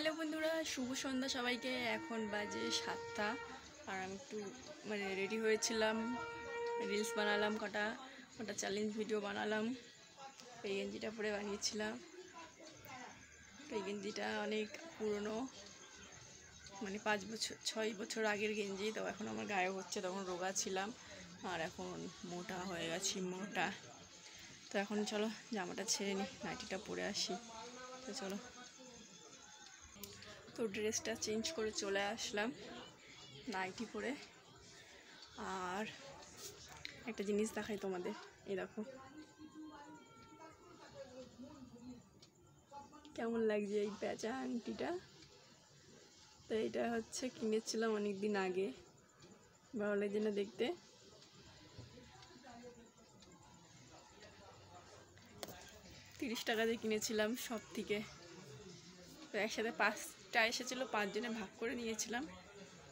Hello বন্ধুরা, শুভ সন্ধ্যা সবাইকে। এখন বাজে 7টা আর আমি একটু রেডি হয়েছিলাম, রিলস বানালাম, কটা চ্যালেঞ্জ ভিডিও বানালাম। এই গেঞ্জিটা পরে বানিয়েছিলাম। এই গেঞ্জিটা অনেক পুরনো, 6 বছর আগের গেঞ্জি। তো এখন আমার গায়ে হচ্ছে, তখন রোগা ছিলাম আর এখন মোটা হয়ে গেছি, মোটা। তো এখন চলো জামাটা ছেড়ে নিই, নাইটিটা পরে আসি। তো চলো, তো ড্রেসটা চেঞ্জ করে চলে আসলাম নাইটি পরে। আর একটা জিনিস দেখাই তোমাদের, এই দেখো কেমন লাগছে এই প্যাঁচা আংটিটা। তো এটা হচ্ছে কিনেছিলাম অনেক দিন আগে, ভালো লাগছে না দেখতে? 30 টাকা দিয়ে কিনেছিলাম সব থেকে। তো একসাথে 5টা এসেছিলো, 5 জনে ভাগ করে নিয়েছিলাম।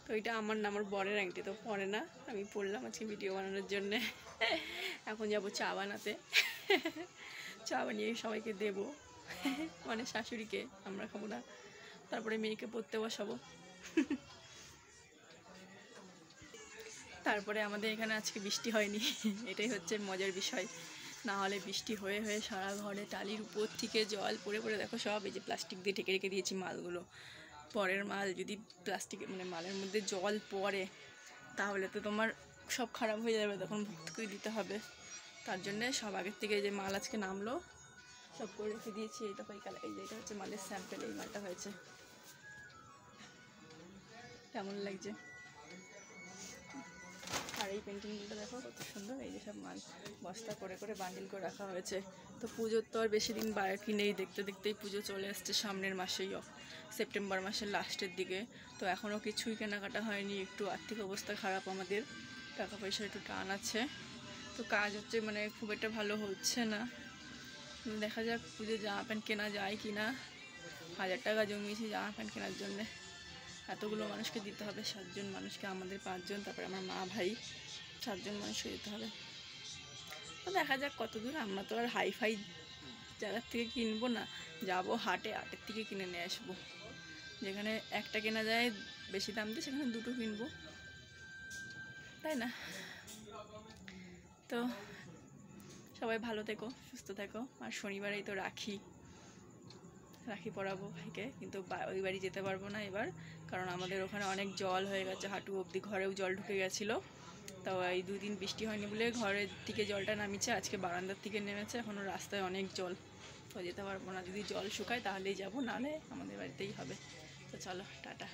তো এটা আমার না, আমার বরের আংটি, তো পরে না, আমি পরলাম আজকে ভিডিও বানানোর জন্যে। এখন যাবো চা বানাতে, চা বানিয়ে সবাইকে দেবো, শাশুড়িকে, আমরা খাবো না। তারপরে মেয়েকে পড়তে বসাবো। তারপরে আমাদের এখানে আজকে বৃষ্টি হয়নি, এটাই হচ্ছে মজার বিষয়। না হলে বৃষ্টি হয়ে হয়ে সারা ঘরে টালির উপর থেকে জল পড়ে পড়ে, দেখো সব এই যে প্লাস্টিক দিয়ে ঢেকে রেখে দিয়েছি মালগুলো। পরের মাল যদি প্লাস্টিক মালের মধ্যে জল পড়ে তাহলে তো তোমার সব খারাপ হয়ে যাবে, তখন ভর্তি করে দিতে হবে। তার জন্যে সব আগের থেকে যে মাল আজকে নামলো সব করে রেখে দিয়েছি। এই দেখো এই যে এটা হচ্ছে মালের স্যাম্পেল, এই মালটা হয়েছে। কেমন লাগছে? আর এই পেন্টিংগুলো দেখো কত সুন্দর, এই যে সব মাল বস্তা করে করে বান্ডিল করে রাখা হয়েছে। তো পুজোর তো আর বেশি দিন বাকি নেই, দেখতে দেখতেই পুজো চলে আসছে সামনের মাসেই, সেপ্টেম্বর মাসের লাস্টের দিকে। তো এখনও কিছুই কেনাকাটা হয়নি, একটু আর্থিক অবস্থা খারাপ আমাদের, টাকা পয়সা একটু টান আছে। তো কাজ হচ্ছে খুব একটা ভালো হচ্ছে না। দেখা যাক পুজো জামা প্যান্ট কেনা যায় কি না। 1000 টাকা জমিয়েছি জামা প্যান্ট কেনার জন্যে। এতগুলো মানুষকে দিতে হবে, 7 জন মানুষকে, আমাদের 5 জন, তারপরে আমার মা ভাই, 7 জন মানুষকে দিতে হবে। তো দেখা যাক কত দূর। আমরা তো আর হাইফাই জায়গার থেকে কিনবো না, যাবো হাটের থেকে কিনে নিয়ে আসবো। যেখানে একটা কেনা যায় বেশি দাম দিয়ে, সেখানে 2টো কিনবো, তাই না? তো সবাই ভালো থেকো, সুস্থ থেকো। আর শনিবারেই তো রাখি পরাবো ভাইকে, কিন্তু ওই বাড়ি যেতে পারবো না এবার, কারণ আমাদের ওখানে অনেক জল হয়ে গেছে, হাঁটু অবধি, ঘরেও জল ঢুকে গেছিলো। তো এই 2 দিন বৃষ্টি হয়নি বলে ঘরের থেকে জলটা নামিছে, আজকে বারান্দার থেকে নেমেছে, এখনও রাস্তায় অনেক জল। তো যেতে পারবো না, যদি জল শুকায় তাহলেই যাবো, নাহলে আমাদের বাড়িতেই হবে। তো চলো, টাটা।